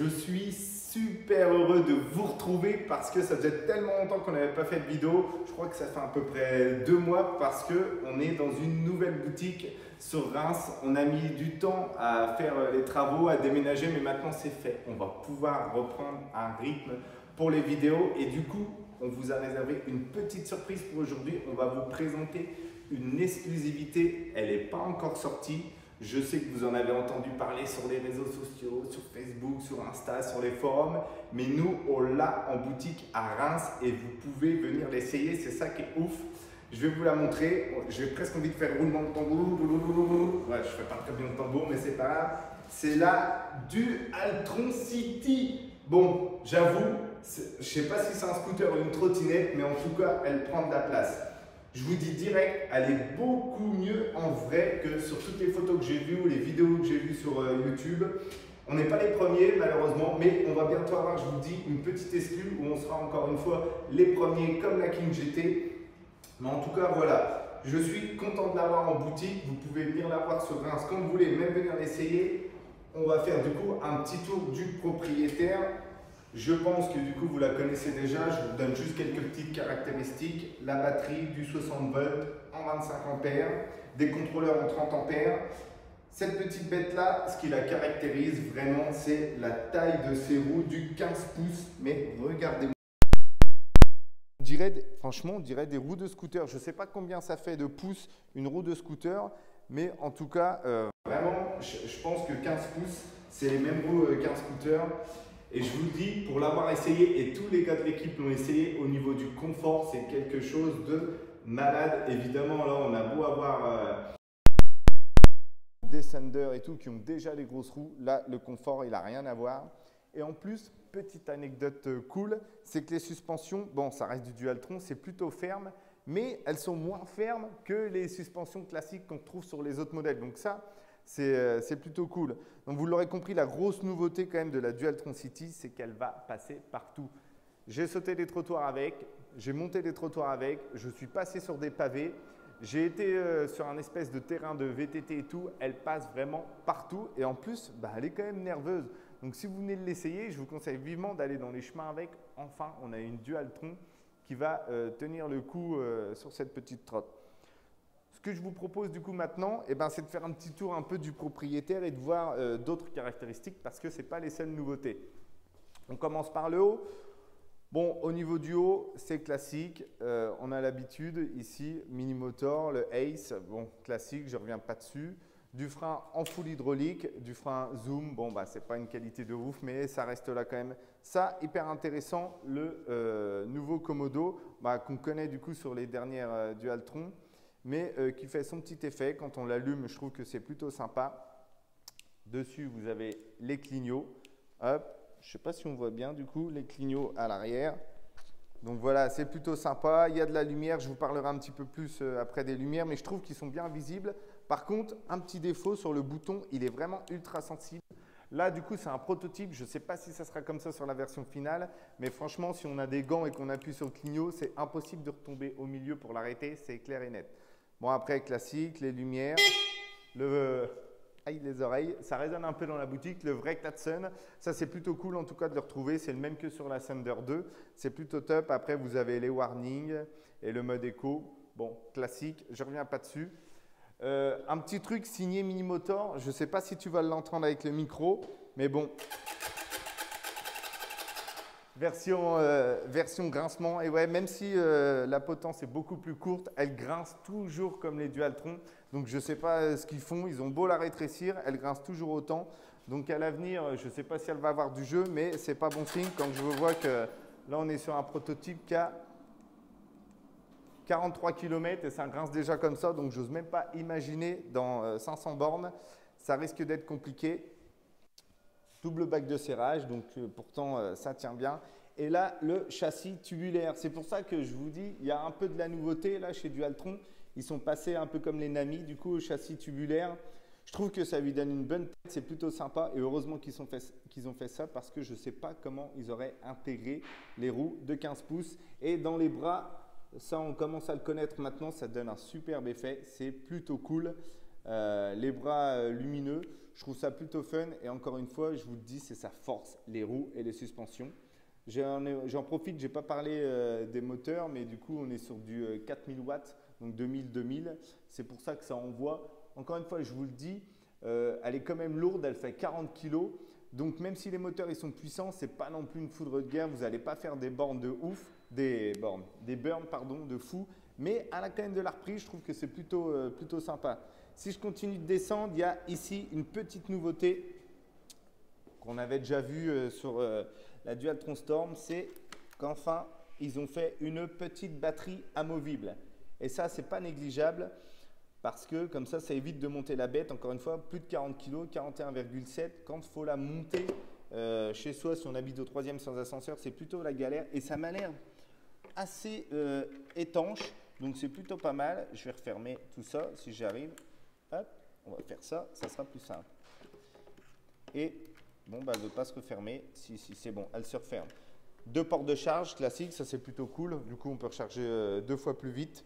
Je suis super heureux de vous retrouver parce que ça faisait tellement longtemps qu'on n'avait pas fait de vidéo. Je crois que ça fait à peu près 2 mois parce qu'on est dans une nouvelle boutique sur Reims. On a mis du temps à faire les travaux, à déménager, mais maintenant c'est fait. On va pouvoir reprendre un rythme pour les vidéos et du coup, on vous a réservé une petite surprise pour aujourd'hui. On va vous présenter une exclusivité. Elle n'est pas encore sortie. Je sais que vous en avez entendu parler sur les réseaux sociaux, sur Facebook, sur Insta, sur les forums, mais nous, on l'a en boutique à Reims et vous pouvez venir l'essayer, c'est ça qui est ouf. Je vais vous la montrer, j'ai presque envie de faire roulement de tambour. Ouais, je fais pas très bien le tambour, mais c'est pas grave. C'est la Dualtron City. Bon, j'avoue, je sais pas si c'est un scooter ou une trottinette, mais en tout cas, elle prend de la place. Je vous dis direct, elle est beaucoup mieux en vrai que sur toutes les photos que j'ai vues ou les vidéos que j'ai vues sur YouTube. On n'est pas les premiers malheureusement, mais on va bientôt avoir, je vous dis, une petite exclue où on sera encore une fois les premiers comme la King GT. Mais en tout cas, voilà, je suis content de l'avoir en boutique. Vous pouvez venir la voir sur Reims quand vous voulez, même venir l'essayer. On va faire du coup un petit tour du propriétaire. Je pense que du coup vous la connaissez déjà, je vous donne juste quelques petites caractéristiques. La batterie du 60 volts en 25 ampères, des contrôleurs en 30 ampères. Cette petite bête là, ce qui la caractérise vraiment, c'est la taille de ses roues du 15 pouces. Mais regardez-moi. Franchement, on dirait des roues de scooter. Je ne sais pas combien ça fait de pouces une roue de scooter, mais en tout cas, vraiment, je pense que 15 pouces, c'est les mêmes roues qu'un scooter. Et je vous le dis, pour l'avoir essayé, et tous les gars de l'équipe l'ont essayé, au niveau du confort, c'est quelque chose de malade. Évidemment, là, on a beau avoir des Thunder et tout qui ont déjà des grosses roues. Là, le confort, il n'a rien à voir. Et en plus, petite anecdote cool, c'est que les suspensions, bon, ça reste du Dualtron, c'est plutôt ferme, mais elles sont moins fermes que les suspensions classiques qu'on trouve sur les autres modèles. Donc ça, c'est plutôt cool. Donc vous l'aurez compris, la grosse nouveauté quand même de la Dualtron City, c'est qu'elle va passer partout. J'ai sauté des trottoirs avec, j'ai monté des trottoirs avec, je suis passé sur des pavés, j'ai été sur un espèce de terrain de VTT et tout, elle passe vraiment partout et en plus, bah, elle est quand même nerveuse. Donc si vous venez de l'essayer, je vous conseille vivement d'aller dans les chemins avec. Enfin, on a une Dualtron qui va tenir le coup sur cette petite trotte. Ce que je vous propose du coup maintenant, eh ben, c'est de faire un petit tour un peu du propriétaire et de voir d'autres caractéristiques parce que ce n'est pas les seules nouveautés. On commence par le haut. Bon, au niveau du haut, c'est classique. On a l'habitude ici, mini motor, le Ace, bon, classique, je ne reviens pas dessus. Du frein en full hydraulique, du frein zoom, bon, bah, ce n'est pas une qualité de ouf, mais ça reste là quand même. Ça, hyper intéressant, le nouveau Komodo, bah, qu'on connaît du coup sur les dernières Dualtron, mais qui fait son petit effet. Quand on l'allume, je trouve que c'est plutôt sympa. Dessus, vous avez les clignots. Hop, je ne sais pas si on voit bien du coup les clignots à l'arrière. Donc voilà, c'est plutôt sympa. Il y a de la lumière, je vous parlerai un petit peu plus après des lumières, mais je trouve qu'ils sont bien visibles. Par contre, un petit défaut sur le bouton, il est vraiment ultra sensible. Là, du coup, c'est un prototype. Je ne sais pas si ça sera comme ça sur la version finale, mais franchement, si on a des gants et qu'on appuie sur le clignot, c'est impossible de retomber au milieu pour l'arrêter, c'est clair et net. Bon, après, classique, les lumières, les oreilles, ça résonne un peu dans la boutique. Le vrai Klaxon, ça c'est plutôt cool en tout cas de le retrouver. C'est le même que sur la Thunder 2. C'est plutôt top. Après, vous avez les warnings et le mode éco. Bon, classique, je ne reviens pas dessus. Un petit truc signé Mini Motor. Je ne sais pas si tu vas l'entendre avec le micro, mais bon. Version grincement. Et ouais, même si la potence est beaucoup plus courte, elle grince toujours comme les Dualtron. Donc je ne sais pas ce qu'ils font. Ils ont beau la rétrécir, elle grince toujours autant. Donc à l'avenir, je ne sais pas si elle va avoir du jeu, mais ce n'est pas bon signe quand je vois que là on est sur un prototype qui a 43 km et ça grince déjà comme ça. Donc je n'ose même pas imaginer dans 500 bornes. Ça risque d'être compliqué. Double bac de serrage, donc pourtant ça tient bien. Et là, le châssis tubulaire. C'est pour ça que je vous dis, il y a un peu de la nouveauté là chez Dualtron. Ils sont passés un peu comme les Nami, du coup, au châssis tubulaire. Je trouve que ça lui donne une bonne tête, c'est plutôt sympa. Et heureusement qu'ils ont fait ça parce que je ne sais pas comment ils auraient intégré les roues de 15 pouces. Et dans les bras, ça on commence à le connaître maintenant, ça donne un superbe effet. C'est plutôt cool. les bras lumineux. Je trouve ça plutôt fun et encore une fois, je vous le dis, c'est sa force, les roues et les suspensions. J'en profite, je n'ai pas parlé des moteurs, mais du coup, on est sur du 4000 watts, donc 2000-2000. C'est pour ça que ça envoie. Encore une fois, je vous le dis, elle est quand même lourde, elle fait 40 kg. Donc, même si les moteurs ils sont puissants, ce n'est pas non plus une foudre de guerre. Vous n'allez pas faire des bornes de ouf, des burns pardon, de fou. Mais elle a quand même de la reprise, je trouve que c'est plutôt sympa. Si je continue de descendre, il y a ici une petite nouveauté qu'on avait déjà vue sur la Dualtron Storm, c'est qu'enfin, ils ont fait une petite batterie amovible. Et ça, c'est pas négligeable parce que comme ça évite de monter la bête. Encore une fois, plus de 40 kg, 41,7. Quand il faut la monter chez soi, si on habite au 3e sans ascenseur, c'est plutôt la galère. Et ça m'a l'air assez étanche, donc c'est plutôt pas mal. Je vais refermer tout ça si j'arrive. Hop, on va faire ça, ça sera plus simple. Et bon, bah, elle ne veut pas se refermer. Si, c'est bon, elle se referme. 2 ports de charge classiques, ça c'est plutôt cool. Du coup, on peut recharger 2 fois plus vite.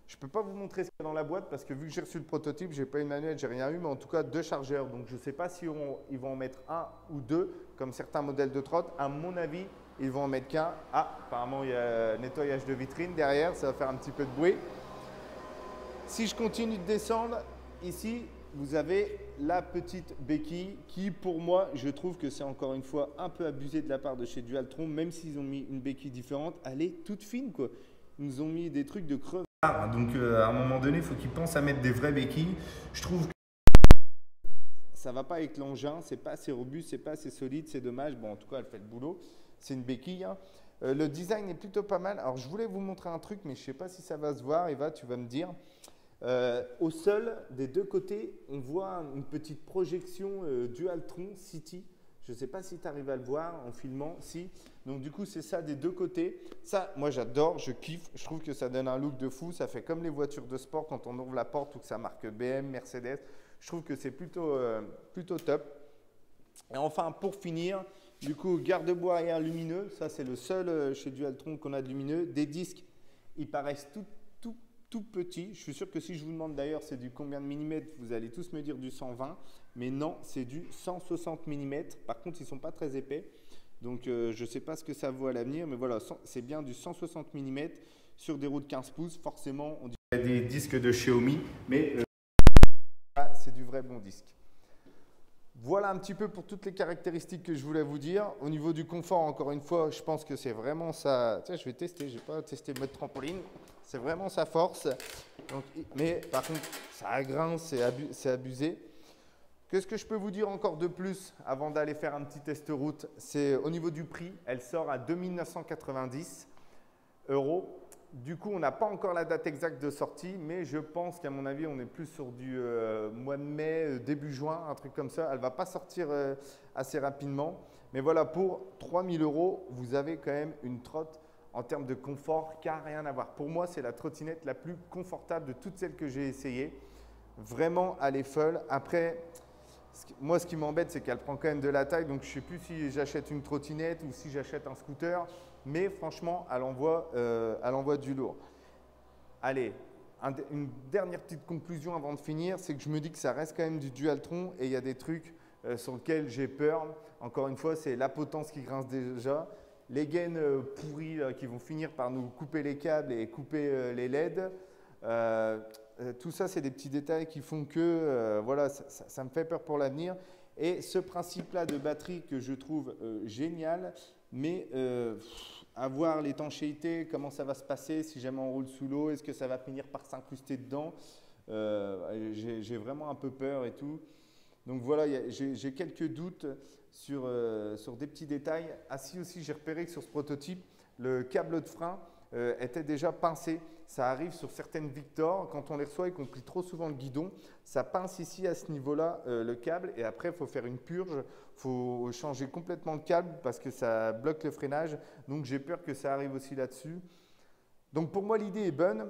Je ne peux pas vous montrer ce qu'il y a dans la boîte parce que vu que j'ai reçu le prototype, je n'ai pas une manuel, j'ai rien eu, mais en tout cas 2 chargeurs. Donc je ne sais pas si ils vont en mettre 1 ou 2 comme certains modèles de trotte. À mon avis, ils vont en mettre qu'un. Ah, apparemment il y a nettoyage de vitrine derrière, ça va faire un petit peu de bruit. Si je continue de descendre, ici, vous avez la petite béquille qui, pour moi, je trouve que c'est encore une fois un peu abusé de la part de chez Dualtron, même s'ils ont mis une béquille différente, elle est toute fine, quoi. Ils nous ont mis des trucs de crevette. Donc, à un moment donné, il faut qu'ils pensent à mettre des vraies béquilles. Je trouve que ça ne va pas avec l'engin, c'est pas assez robuste, c'est pas assez solide, c'est dommage. Bon, en tout cas, elle fait le boulot. C'est une béquille, hein. Le design est plutôt pas mal. Alors, je voulais vous montrer un truc, mais je ne sais pas si ça va se voir. Eva, tu vas me dire. Au sol, des deux côtés, on voit une petite projection Dualtron City. Je ne sais pas si tu arrives à le voir en filmant. Si. Donc du coup, c'est ça des deux côtés. Ça, moi j'adore, je kiffe. Je trouve que ça donne un look de fou. Ça fait comme les voitures de sport quand on ouvre la porte ou que ça marque BM, Mercedes. Je trouve que c'est plutôt top. Et enfin, pour finir, du coup, garde-boue arrière lumineux. Ça, c'est le seul chez Dualtron qu'on a de lumineux. Des disques, ils paraissent tout petit. Je suis sûr que si je vous demande d'ailleurs c'est du combien de millimètres, vous allez tous me dire du 120, mais non, c'est du 160 mm. Par contre, ils ne sont pas très épais, donc je ne sais pas ce que ça vaut à l'avenir, mais voilà, c'est bien du 160 mm sur des roues de 15 pouces. Forcément, on dirait des disques de Xiaomi, mais c'est du vrai bon disque. Voilà un petit peu pour toutes les caractéristiques que je voulais vous dire. Au niveau du confort, encore une fois, je pense que c'est vraiment ça. Tiens, je vais tester, je n'ai pas testé le mode trampoline. C'est vraiment sa force. Donc, mais par contre, ça grince, c'est abusé. Qu'est-ce que je peux vous dire encore de plus avant d'aller faire un petit test route? C'est au niveau du prix, elle sort à 2 990 €. Du coup, on n'a pas encore la date exacte de sortie, mais je pense qu'à mon avis, on est plus sur du mois de mai, début juin, un truc comme ça. Elle ne va pas sortir assez rapidement. Mais voilà, pour 3 000 €, vous avez quand même une trotte en termes de confort qui n'a rien à voir. Pour moi, c'est la trottinette la plus confortable de toutes celles que j'ai essayées. Vraiment, elle est folle. Après, moi, ce qui m'embête, c'est qu'elle prend quand même de la taille. Donc, je ne sais plus si j'achète une trottinette ou si j'achète un scooter. Mais franchement, elle envoie du lourd. Allez, une dernière petite conclusion avant de finir, c'est que je me dis que ça reste quand même du Dualtron et il y a des trucs sur lesquels j'ai peur. Encore une fois, c'est la potence qui grince déjà, les gaines pourries qui vont finir par nous couper les câbles et couper les LED. Tout ça, c'est des petits détails qui font que voilà, ça me fait peur pour l'avenir. Et ce principe-là de batterie que je trouve génial, mais à voir l'étanchéité, comment ça va se passer si jamais on roule sous l'eau, est-ce que ça va finir par s'incruster dedans? J'ai vraiment un peu peur et tout. Donc voilà, j'ai quelques doutes sur des petits détails. Ainsi aussi, j'ai repéré que sur ce prototype, le câble de frein était déjà pincé. Ça arrive sur certaines Victor, quand on les reçoit et qu'on plie trop souvent le guidon, ça pince ici à ce niveau-là le câble et après il faut faire une purge, il faut changer complètement le câble parce que ça bloque le freinage. Donc j'ai peur que ça arrive aussi là-dessus. Donc pour moi l'idée est bonne,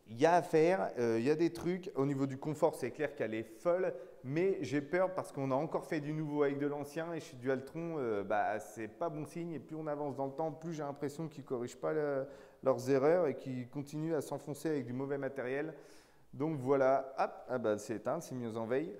il y a à faire, il y a des trucs. Au niveau du confort, c'est clair qu'elle est folle, mais j'ai peur parce qu'on a encore fait du nouveau avec de l'ancien et chez Dualtron, c'est pas bon signe. Et plus on avance dans le temps, plus j'ai l'impression qu'ils ne corrigent pas leurs erreurs et qu'ils continuent à s'enfoncer avec du mauvais matériel. Donc voilà, hop, ah bah, c'est éteint, c'est mis en veille.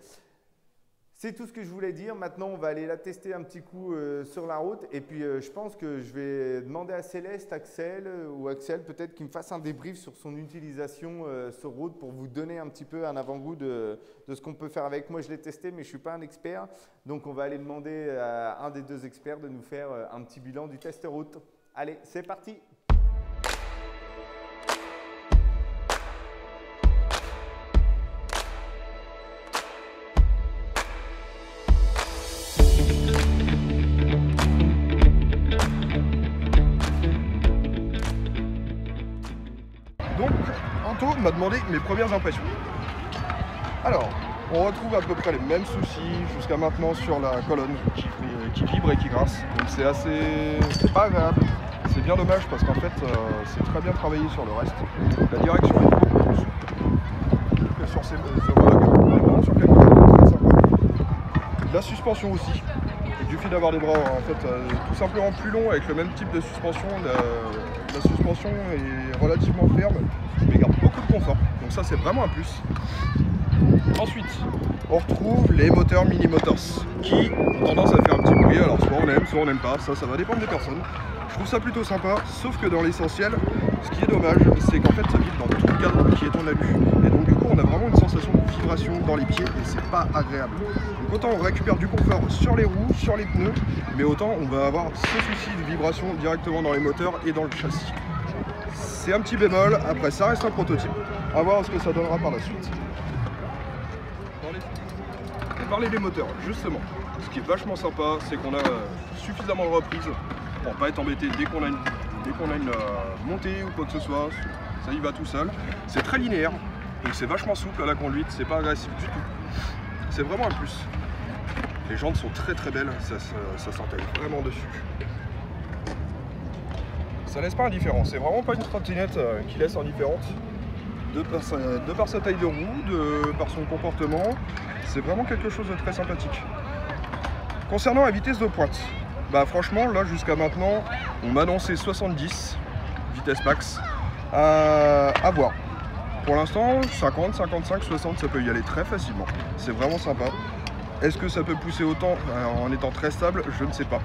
C'est tout ce que je voulais dire. Maintenant, on va aller la tester un petit coup sur la route. Et puis, je pense que je vais demander à Céleste, Axel ou Axel peut-être qu'il me fasse un débrief sur son utilisation sur route pour vous donner un petit peu un avant-goût de ce qu'on peut faire avec. Moi, je l'ai testé, mais je ne suis pas un expert. Donc, on va aller demander à un des deux experts de nous faire un petit bilan du test route. Allez, c'est parti! Donc, Anto m'a demandé mes premières impressions. Alors, on retrouve à peu près les mêmes soucis jusqu'à maintenant sur la colonne qui vibre et qui grince. Donc c'est assez... c'est pas agréable. C'est bien dommage parce qu'en fait, c'est très bien travaillé sur le reste. La direction est beaucoup plus souple que sur ces homologues. On est vraiment sur quelque chose de très sympa. La suspension aussi. Et du fait d'avoir des bras en fait tout simplement plus longs avec le même type de suspension, la suspension est relativement ferme mais garde beaucoup de confort. Donc ça c'est vraiment un plus. Ensuite, on retrouve les moteurs Mini Motors qui ont tendance à faire un petit bruit. Alors soit on n'aime pas, ça va dépendre des personnes. Je trouve ça plutôt sympa, sauf que dans l'essentiel, ce qui est dommage, c'est qu'en fait ça vibre dans tout le cadre qui est en alu. Et donc du coup on a vraiment une sensation de vibration dans les pieds et c'est pas agréable. Donc autant on récupère du confort sur les roues, sur les pneus, mais autant on va avoir ce souci de vibration directement dans les moteurs et dans le châssis. C'est un petit bémol, après ça reste un prototype, à voir ce que ça donnera par la suite. On va parler des moteurs, justement. Ce qui est vachement sympa, c'est qu'on a suffisamment de reprises pour pas être embêté dès qu'on a une montée ou quoi que ce soit, ça y va tout seul. C'est très linéaire, donc c'est vachement souple à la conduite, c'est pas agressif du tout. C'est vraiment un plus. Les jantes sont très très belles, ça s'intègre vraiment dessus. Ça laisse pas indifférent, c'est vraiment pas une trottinette qui laisse indifférente. De par sa taille de roue, par son comportement, c'est vraiment quelque chose de très sympathique. Concernant la vitesse de pointe, bah franchement là jusqu'à maintenant on m'a annoncé 70 vitesse max à voir. Pour l'instant 50, 55, 60 ça peut y aller très facilement, c'est vraiment sympa. Est-ce que ça peut pousser autant en étant très stable? Je ne sais pas.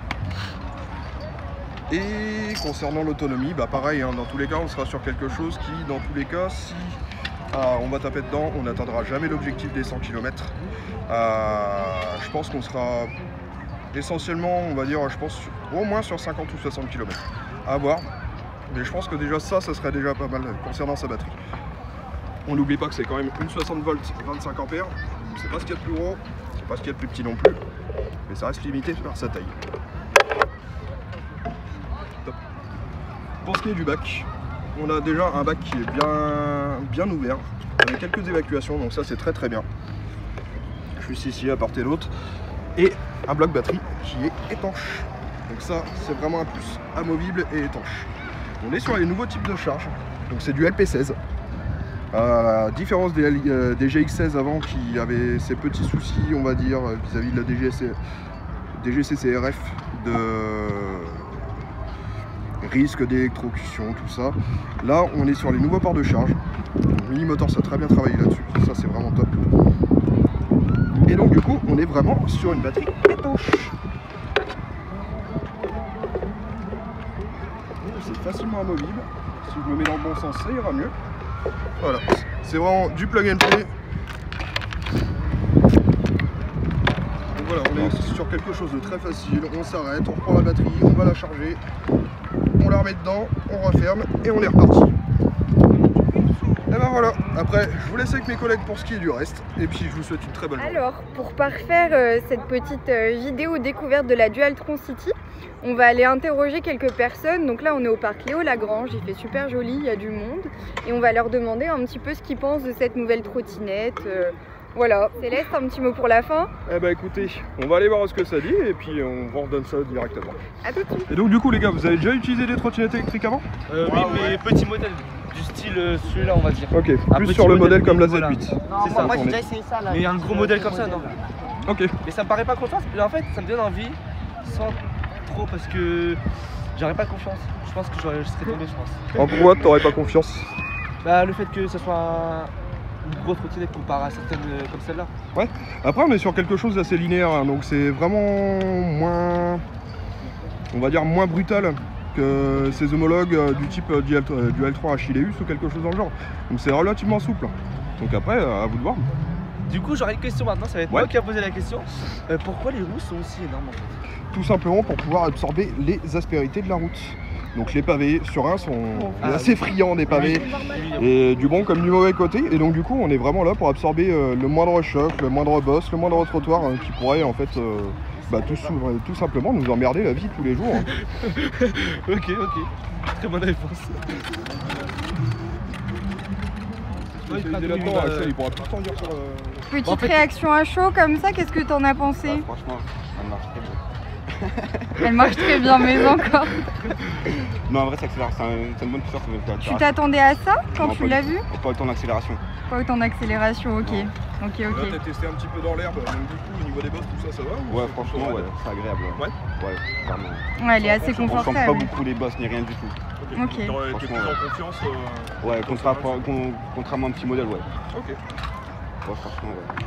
Et concernant l'autonomie, bah pareil, hein, dans tous les cas on sera sur quelque chose qui dans tous les cas si on va taper dedans, on n'atteindra jamais l'objectif des 100 km. Je pense qu'on sera essentiellement, on va dire, je pense au moins sur 50 ou 60 km. À voir. Mais je pense que déjà ça serait déjà pas mal concernant sa batterie. On n'oublie pas que c'est quand même une 60 volts 25 ampères. C'est pas ce qu'il y a de plus gros, c'est pas ce qu'il y a de plus petit non plus. Mais ça reste limité par sa taille. Top. Pour ce qui est du bac, on a déjà un bac qui est bien ouvert, avec quelques évacuations, donc ça c'est très très bien. Juste ici à portée l'autre. Et un bloc batterie qui est étanche. Donc ça c'est vraiment un plus, amovible et étanche. On est sur les nouveaux types de charge, donc c'est du LP16. À différence des GX16 avant qui avaient ces petits soucis on va dire vis-à-vis de la DGCCRF de risque d'électrocution, tout ça. Là on est sur les nouveaux ports de charge. Mini Motors a très bien travaillé là-dessus, ça c'est vraiment top. Et donc du coup on est vraiment sur une batterie étanche. C'est facilement amovible, si je me mets dans le bon sens ça ira mieux. Voilà, c'est vraiment du plug and play. Donc voilà, on est sur quelque chose de très facile, on s'arrête, on reprend la batterie, on va la charger, on la remet dedans, on referme et on est reparti. Et ben voilà, après je vous laisse avec mes collègues pour ce qui est du reste et puis je vous souhaite une très bonne journée. Alors pour parfaire cette petite vidéo découverte de la Dualtron City, on va aller interroger quelques personnes. Donc là on est au parc Léo Lagrange, il fait super joli, il y a du monde et on va leur demander un petit peu ce qu'ils pensent de cette nouvelle trottinette. Voilà, Céleste, un petit mot pour la fin? Eh ben écoutez, on va aller voir ce que ça dit et puis on vous redonne ça directement. A tout de suite. Et donc du coup les gars, vous avez déjà utilisé des trottinettes électriques avant? Oui, mais petit modèle, du style celui-là on va dire. Ok, plus sur le modèle comme la Z8. C'est ça. Moi j'ai déjà essayé ça là. Mais un gros modèle comme ça, non. Ok. Mais ça me paraît pas confiance, en fait ça me donne envie, sans trop parce que j'aurais pas confiance. Je pense que je serais tombé, je pense. En quoi t'aurais pas confiance? Bah le fait que ce soit une grosse trottinette comparée à certaines comme celle-là. Après, on est sur quelque chose d'assez linéaire, hein, donc c'est vraiment moins, on va dire, moins brutal que ses homologues du type du L3 Achilleus ou quelque chose dans le genre. Donc c'est relativement souple. Donc après, à vous de voir. Du coup, j'aurais une question maintenant, ça va être Ouais. moi qui va poser la question. Pourquoi les roues sont aussi énormes en fait? Tout simplement pour pouvoir absorber les aspérités de la route. Donc les pavés sur un sont assez friands des pavés, et du bon comme du mauvais côté, et donc du coup on est vraiment là pour absorber le moindre choc, le moindre boss, le moindre trottoir qui pourrait en fait tout simplement nous emmerder la vie tous les jours. Ok, très bonne réponse. Ouais, il Là-dedans, Axel, il pourra plus t'en dire sur Petite En fait- réaction à chaud comme ça, qu'est-ce que t'en as pensé? Franchement, ça marche très bien. Elle marche très bien, mais encore. Non, en vrai, ça accélère, c'est une bonne puissance. Tu t'attendais à ça quand Non, tu pas l'as du vu? Pas autant d'accélération. Pas autant d'accélération, ok. Non. Ok. Là t'as testé un petit peu dans l'herbe, donc du coup au niveau des bosses tout ça, ça va ou Ouais, c'est franchement, plutôt ouais, raide? c'est agréable. Ouais. Ouais, vraiment. Ouais, elle est assez On sent pas confortable. beaucoup les bosses ni rien du tout. Ok. T'es Franchement, plus ouais. en confiance Ouais, contrairement à un petit modèle, ouais. Ok. Ouais, franchement, ouais.